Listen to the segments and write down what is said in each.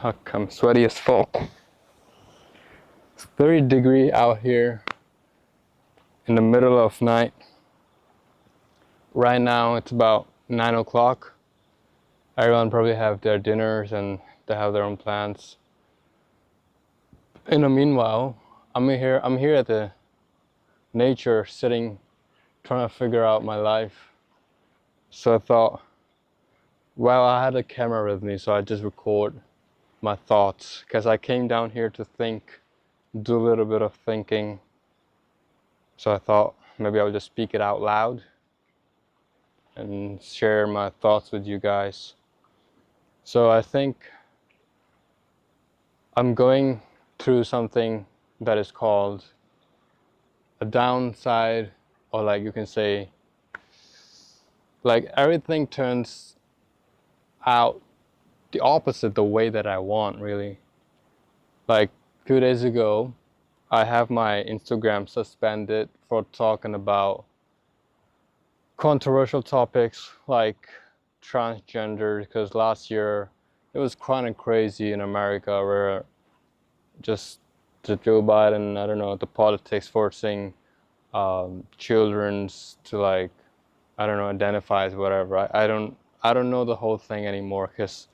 Fuck, I'm sweaty as fuck. It's 30 degrees out here in the middle of night. Right now it's about 9 o'clock. Everyone probably have their dinners and they have their own plans. In the meanwhile, I'm here at the nature sitting trying to figure out my life. So I thought, well, I had a camera with me, so I just record my thoughts because I came down here to think, do a little bit of thinking. So I thought maybe I'll just speak it out loud and share my thoughts with you guys. So I think I'm going through something that is called a downside, or like you can say, like everything turns out the opposite the way that I want, really. Like 2 days ago, I have my Instagram suspended for talking about controversial topics like transgender, because last year it was kind of crazy in America where just the Joe Biden, I don't know, the politics forcing children's to, like, I don't know, identify as whatever. I don't know the whole thing anymore because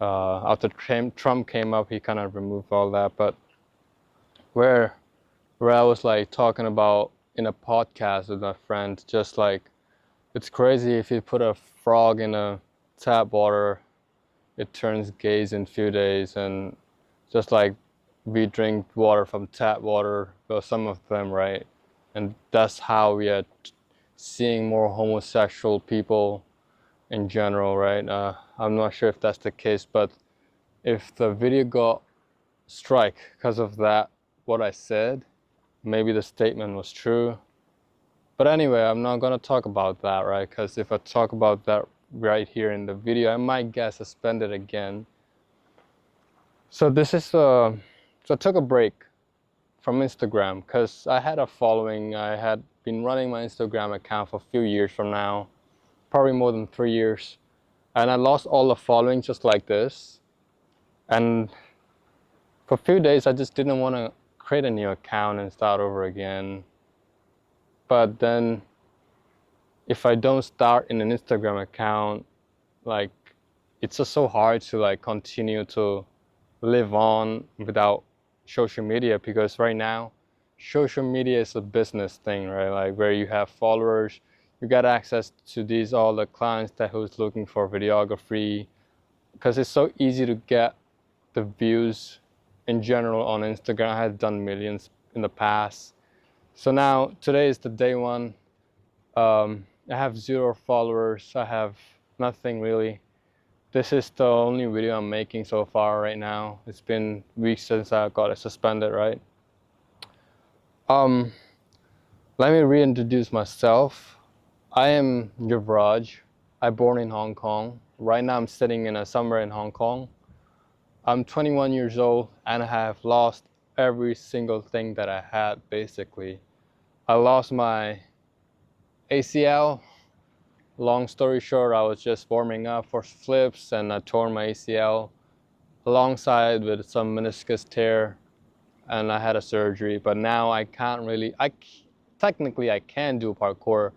after Trump came up, he kind of removed all that. But where I was like talking about in a podcast with my friend, just like it's crazy if you put a frog in a tap water, it turns gays in few days, and just like we drink water from tap water, well, some of them, right? And that's how we are seeing more homosexual people in general, right? I'm not sure if that's the case, but if the video got strike because of that, what I said, maybe the statement was true. But anyway, I'm not gonna talk about that, right? Because if I talk about that right here in the video, I might get suspended again. So this is so I took a break from Instagram because I had a following. I had been running my Instagram account for a few years from now, probably more than 3 years, and I lost all the following just like this. And for a few days, I just didn't want to create a new account and start over again. But then if I don't start in an Instagram account, like, it's just so hard to like continue to live on without social media, because right now social media is a business thing, right? Like where you have followers, you get access to these all the clients that who's looking for videography, because it's so easy to get the views in general on Instagram. I had done millions in the past. So now today is the day one. I have 0 followers. I have nothing really. This is the only video I'm making so far right now. It's been weeks since I got it suspended, right? Let me reintroduce myself. I am Yuvraj. I born in Hong Kong. Right now I'm sitting in somewhere in Hong Kong. I'm 21 years old and I have lost every single thing that I had, basically. I lost my ACL. Long story short, I was just warming up for flips and I tore my ACL alongside with some meniscus tear, and I had a surgery. But now I can't really, technically I can do parkour.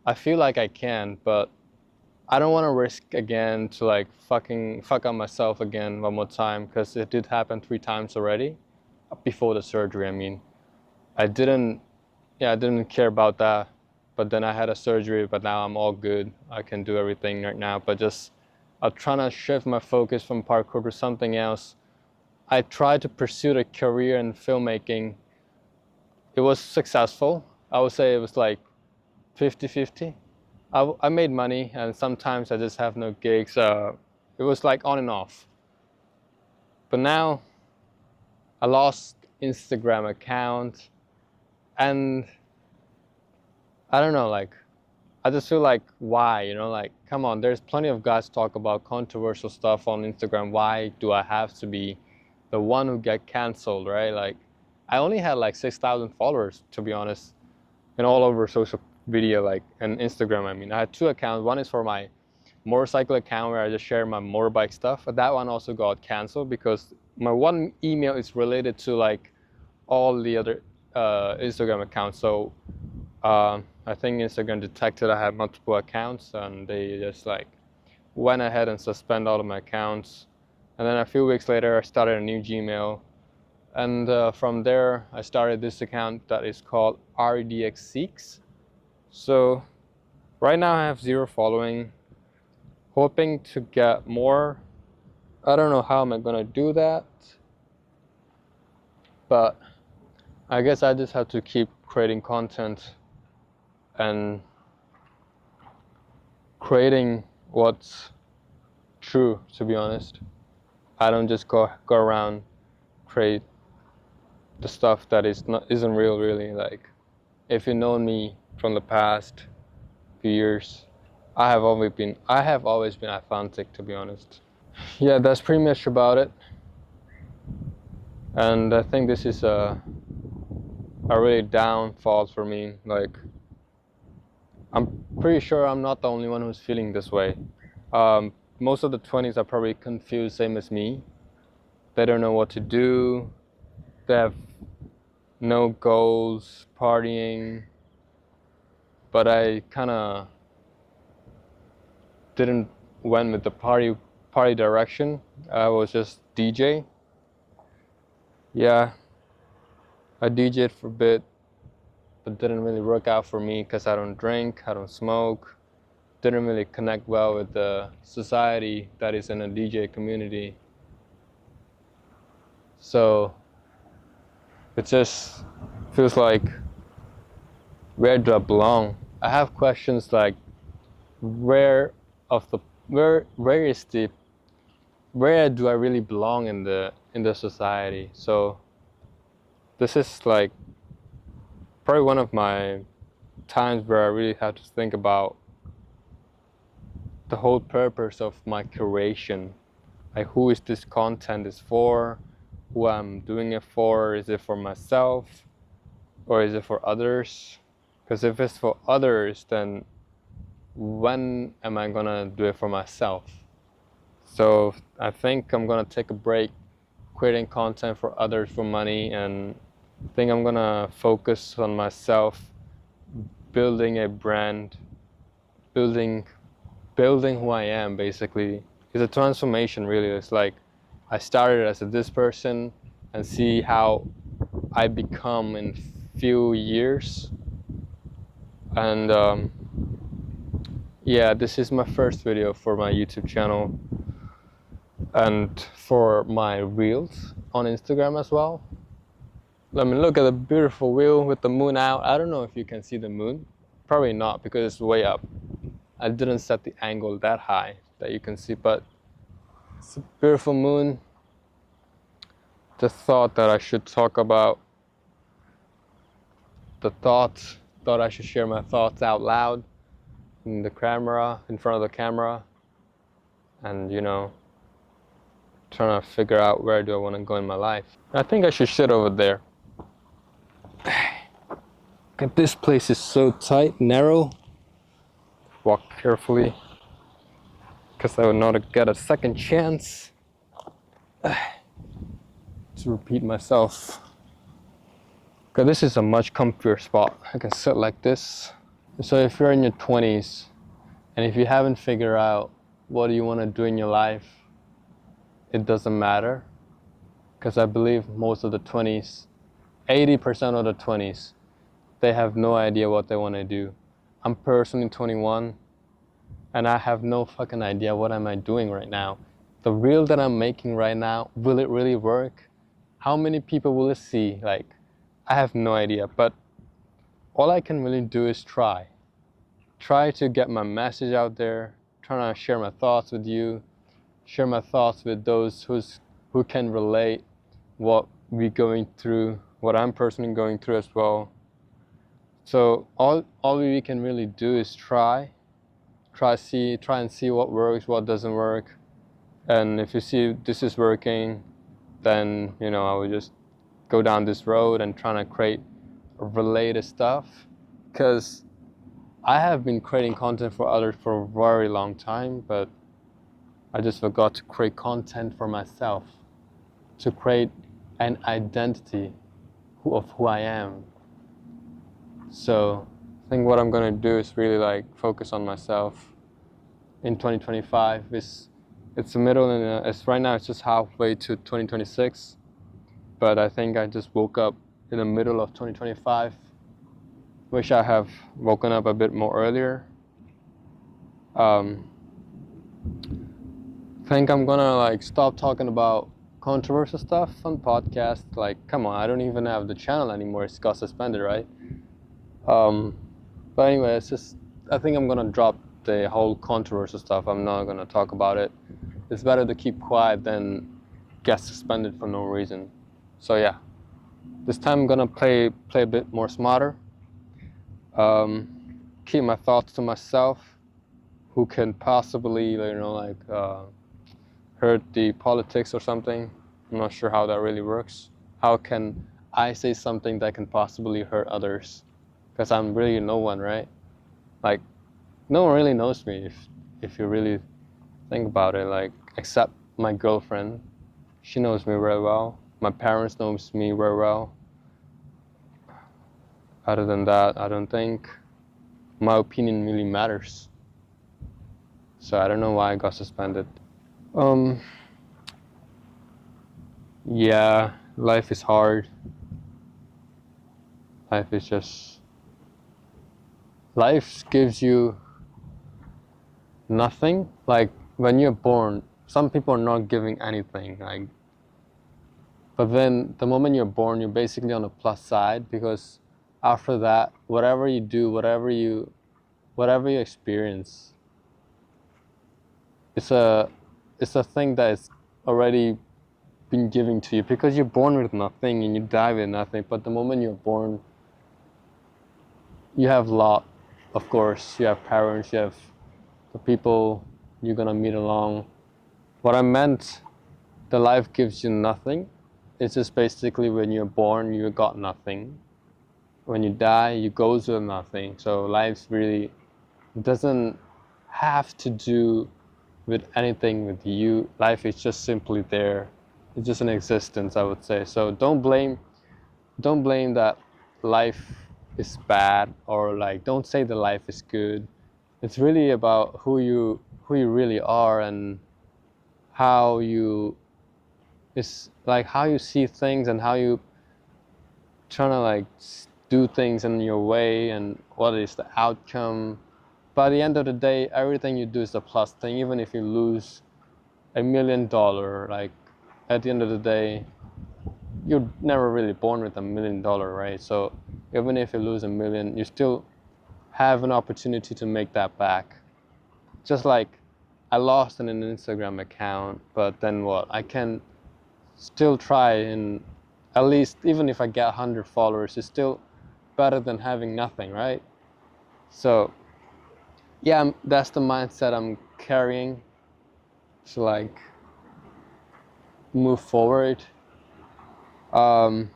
I feel like I can, but I don't want to risk again to like fuck up myself again one more time, because it did happen 3 times already before the surgery. I mean, I didn't care about that, but then I had a surgery, but now I'm all good. I can do everything right now, but just I'm trying to shift my focus from parkour to something else. I tried to pursue a career in filmmaking. It was successful. I would say it was like 50-50. I made money, and sometimes I just have no gigs. It was like on and off. But now I lost Instagram account, and I don't know, like, I just feel like, why, like, come on, there's plenty of guys talk about controversial stuff on Instagram. Why do I have to be the one who get canceled, right? Like, I only had like 6,000 followers, to be honest, and all over social media, like, and Instagram. I mean, I had 2 accounts. One is for my motorcycle account where I just share my motorbike stuff, but that one also got canceled because my one email is related to like all the other Instagram accounts. So I think Instagram detected I had multiple accounts, and they just like went ahead and suspend all of my accounts. And then a few weeks later, I started a new Gmail, and from there I started this account that is called RDX6. So right now I have 0 following, hoping to get more. I don't know how am I gonna do that, but I guess I just have to keep creating content and creating what's true, to be honest. I don't just go around create the stuff that isn't real, really. Like, if you know me from the past few years, I have always been authentic, to be honest. Yeah, that's pretty much about it. And I think this is a really downfall for me. Like, I'm pretty sure I'm not the only one who's feeling this way. Most of the 20s are probably confused, same as me. They don't know what to do. They have no goals, partying. But I kind of didn't went with the party direction. I was just DJ. Yeah, I DJed for a bit, but didn't really work out for me because I don't drink, I don't smoke. Didn't really connect well with the society that is in a DJ community. So it just feels like, where do I belong? I have questions like, where do I really belong in the society? So this is like probably one of my times where I really have to think about the whole purpose of my creation. Like, who is this content is for? Who I'm doing it for? Is it for myself or is it for others? Because if it's for others, then when am I gonna do it for myself? So I think I'm gonna take a break creating content for others for money, and I think I'm gonna focus on myself, building a brand, building who I am. Basically, it's a transformation, really. It's like I started as this person and see how I become in few years. And yeah, this is my first video for my YouTube channel and for my reels on Instagram as well. Let me look at the beautiful view with the moon out. I don't know if you can see the moon. Probably not, because it's way up. I didn't set the angle that high that you can see, but it's a beautiful moon. Just thought that I should talk about thought I should share my thoughts out loud in front of the camera, and trying to figure out where do I want to go in my life. I think I should sit over there. God, this place is so tight, narrow. Walk carefully, because I would not get a second chance to repeat myself. Because this is a much comfier spot. I can sit like this. So if you're in your 20s, and if you haven't figured out what do you want to do in your life, it doesn't matter. Because I believe most of the 20s, 80% of the 20s, they have no idea what they want to do. I'm personally 21, and I have no fucking idea what am I doing right now. The reel that I'm making right now, will it really work? How many people will it see? Like, I have no idea, but all I can really do is try to get my message out there, trying to share my thoughts with you, share my thoughts with those who can relate what we're going through, what I'm personally going through as well. So all we can really do is try and see what works, what doesn't work. And if you see this is working, then I would just go down this road and trying to create related stuff. Because I have been creating content for others for a very long time, but I just forgot to create content for myself, to create an identity of who I am. So I think what I'm gonna do is really like focus on myself in 2025. It's the middle and it's right now it's just halfway to 2026, but I think I just woke up in the middle of 2025. Wish I have woken up a bit more earlier. Think I'm gonna like stop talking about controversial stuff on podcasts. Like, come on, I don't even have the channel anymore. It's got suspended, right? But anyway, it's just I think I'm gonna drop the whole controversial stuff. I'm not gonna talk about it. It's better to keep quiet than get suspended for no reason. So yeah, this time I'm gonna play a bit more smarter. Keep my thoughts to myself. Who can possibly, hurt the politics or something? I'm not sure how that really works. How can I say something that can possibly hurt others? Because I'm really no one, right? Like, no one really knows me if you really think about it. Like, except my girlfriend, she knows me very well. My parents knows me very well. Other than that, I don't think my opinion really matters. So I don't know why I got suspended. Yeah, life is hard. Life is just life gives you nothing. Like when you're born, some people are not giving anything. Like, but then the moment you're born, you're basically on the plus side because after that, whatever you do, whatever you experience, it's a thing that is already been given to you because you're born with nothing and you die with nothing. But the moment you're born, you have a lot, of course. You have parents, you have the people you're gonna meet along. What I meant, the life gives you nothing. It's just basically when you're born, you got nothing. When you die, you go to nothing. So life's really doesn't have to do with anything with you. Life is just simply there. It's just an existence, I would say. So don't blame that life is bad, or like don't say the life is good. It's really about who you really are and how you how you see things and how you trying to like do things in your way and what is the outcome. By the end of the day, everything you do is a plus thing. Even if you lose $1 million, like at the end of the day, you're never really born with $1 million, right? So even if you lose 1 million, you still have an opportunity to make that back. Just like I lost an Instagram account, but then what? I can still try, and at least even if I get 100 followers, it's still better than having nothing, right? So yeah, that's the mindset I'm carrying to like move forward. By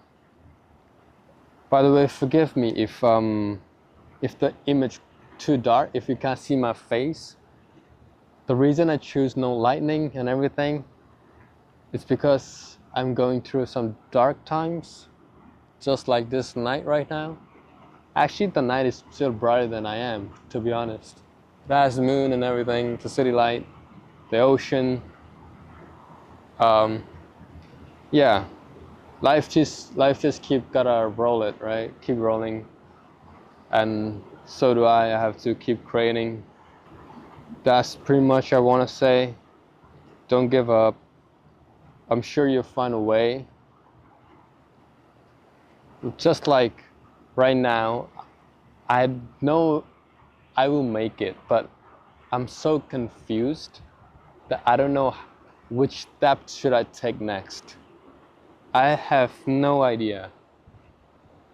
the way, forgive me if the image too dark, if you can't see my face. The reason I choose no lightning and everything is because I'm going through some dark times, just like this night right now. Actually, the night is still brighter than I am, to be honest. It has the moon and everything, the city light, the ocean. Yeah, life just gotta roll it, right? Keep rolling, and so do I. I have to keep creating. That's pretty much I want to say. Don't give up. I'm sure you'll find a way. Just like right now, I know I will make it, but I'm so confused that I don't know which step should I take next. I have no idea.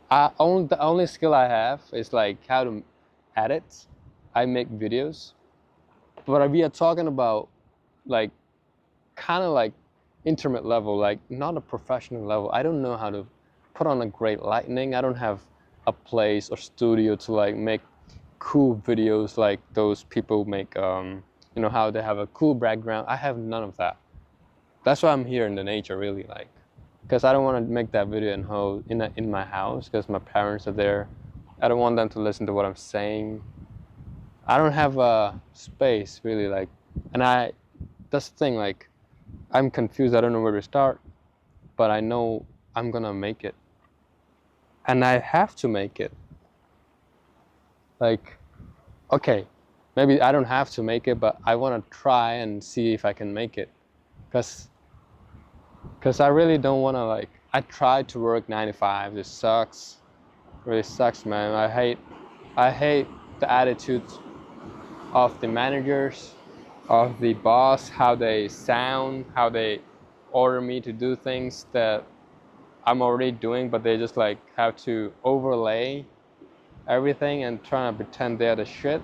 The only skill I have is like how to edit. I make videos, but we are talking about like kind of like intimate level, like not a professional level. I don't know how to put on a great lighting. I don't have a place or studio to like make cool videos like those people make, you know, how they have a cool background. I have none of that. That's why I'm here in the nature, really, like, because I don't want to make that video in my house because my parents are there. I don't want them to listen to what I'm saying. I don't have a space really, like, and that's the thing, like, I'm confused. I don't know where to start, but I know I'm gonna make it, and I have to make it. Like, okay, maybe I don't have to make it, but I want to try and see if I can make it, because I really don't want to, like, I tried to work 9 to 5. This sucks. Really sucks, man. I hate the attitude of the managers, of the boss, how they sound, how they order me to do things that I'm already doing, but they just like have to overlay everything and trying to pretend they're the shit.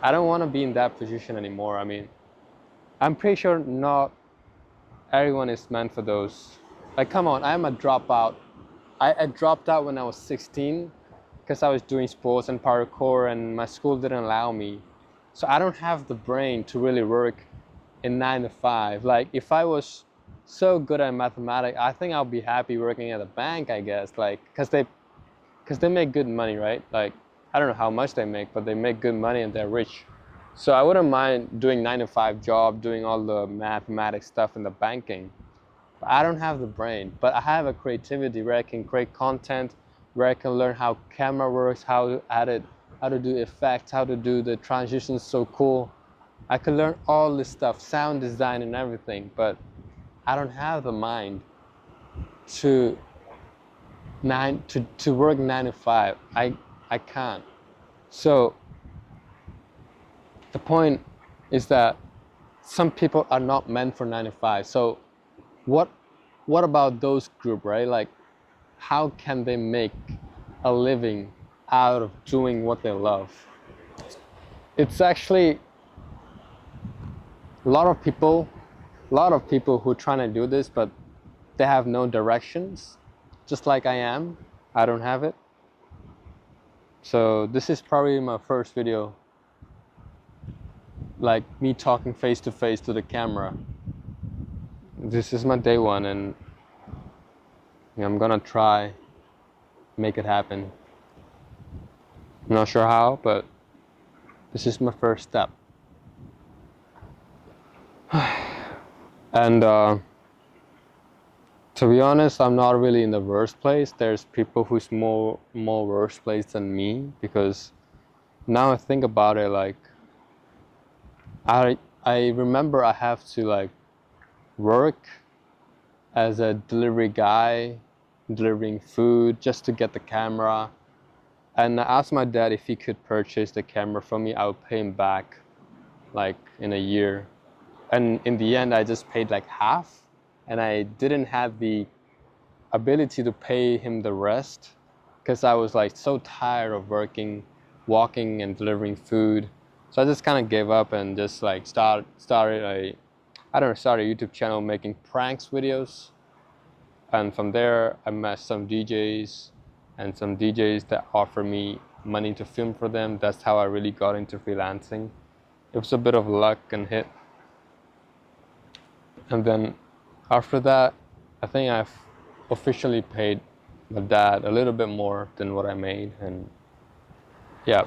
I don't want to be in that position anymore. I mean, I'm pretty sure not everyone is meant for those. Like, come on, I'm a dropout. I dropped out when I was 16 because I was doing sports and parkour and my school didn't allow me. So I don't have the brain to really work in 9 to 5. Like, if I was so good at mathematics, I think I'll be happy working at a bank, I guess. Like, because they make good money, right? Like, I don't know how much they make, but they make good money and they're rich. So I wouldn't mind doing 9 to 5 job, doing all the mathematics stuff in the banking. But I don't have the brain, but I have a creativity where I can create content, where I can learn how camera works, how to edit, how to do effects, how to do the transitions so cool. I can learn all this stuff, sound design and everything, but I don't have the mind to work 9 to 5. I can't. So the point is that some people are not meant for 9 to 5. So what about those group, right? Like, how can they make a living out of doing what they love? It's actually a lot of people who are trying to do this, but they have no directions, just like I am. I don't have it. So this is probably my first video, like me talking face to face to the camera. This is my day one, and I'm gonna try make it happen. I'm not sure how, but this is my first step. And to be honest, I'm not really in the worst place. There's people who's more worse place than me, because now I think about it, like, I remember I have to, like, work as a delivery guy, delivering food just to get the camera. And I asked my dad if he could purchase the camera from me. I would pay him back, like, in a year. And in the end, I just paid like half, and I didn't have the ability to pay him the rest because I was like so tired of working, walking and delivering food. So I just kind of gave up and just like started a YouTube channel making pranks videos. And from there, I met some DJs and some DJs that offered me money to film for them. That's how I really got into freelancing. It was a bit of luck and hit. And then after that, I think I've officially paid my dad a little bit more than what I made. And yeah,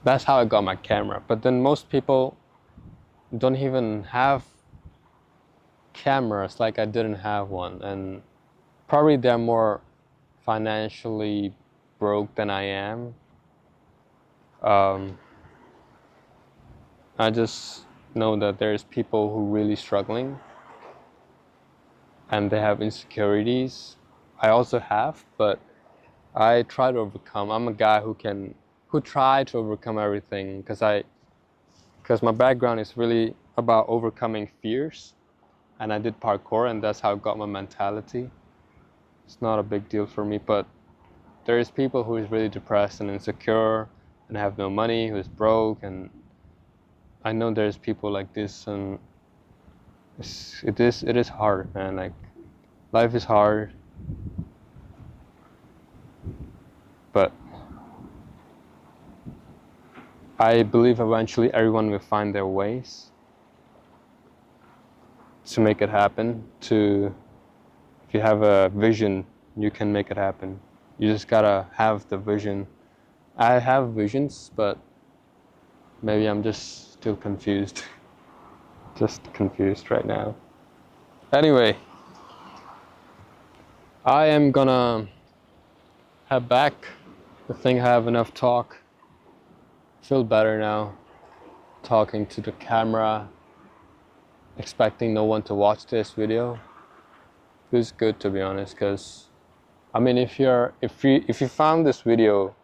that's how I got my camera. But then most people don't even have cameras, like I didn't have one. And probably they're more financially broke than I am. I just know that there's people who are really struggling and they have insecurities. I also have, but I try to overcome. I'm a guy who try to overcome everything, because my background is really about overcoming fears, and I did parkour, and that's how I got my mentality. It's not a big deal for me, but there's people who is really depressed and insecure and have no money, who is broke, and I know there's people like this, and it is hard, man. Like, life is hard, but I believe eventually everyone will find their ways to make it happen. If you have a vision, you can make it happen. You just gotta have the vision. I have visions, but maybe I'm just still confused. Just confused right now. Anyway, I am gonna head back. I think I have enough talk. Feel better now. Talking to the camera, expecting no one to watch this video. Feels good, to be honest, because I mean, if you found this video,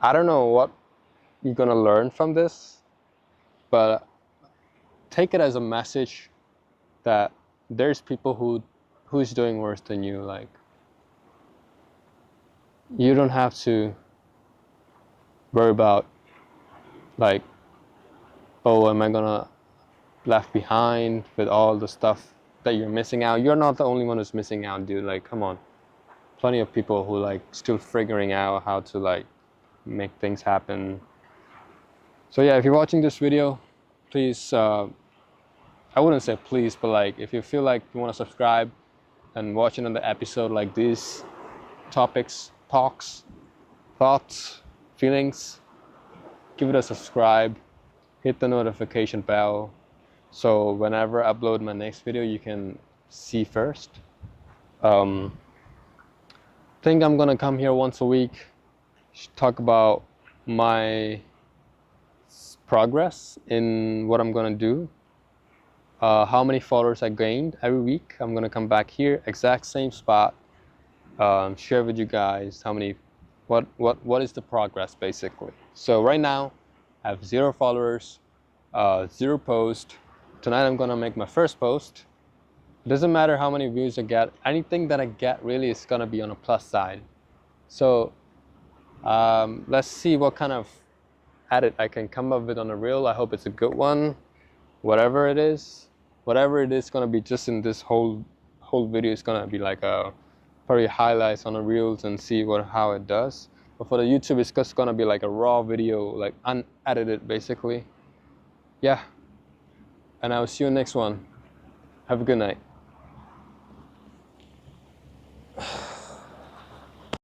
I don't know what you're gonna learn from this, but take it as a message that there's people who's doing worse than you. Like, you don't have to worry about, like, oh, am I gonna left behind with all the stuff that you're missing out. You're not the only one who's missing out, dude. Like, come on. Plenty of people who like still figuring out how to like make things happen. So yeah, if you're watching this video, please, I wouldn't say please, but like if you feel like you want to subscribe and watch another episode like this, topics, talks, thoughts, feelings, give it a subscribe, hit the notification bell, so whenever I upload my next video, you can see first. I think I'm gonna come here once a week, talk about my progress in what I'm gonna do, how many followers I gained every week. I'm gonna come back here, exact same spot, share with you guys how many, what is the progress basically. So right now, I have 0 followers, 0 posts. Tonight I'm gonna make my first post. It doesn't matter how many views I get. Anything that I get really is gonna be on a plus side. So let's see what kind of edit I can come up with on a reel. I hope it's a good one. Whatever it is gonna be just in this whole video is gonna be like a probably highlights on the reels and see how it does. But for the YouTube, it's just gonna be like a raw video, like unedited basically. Yeah. And I will see you next one. Have a good night.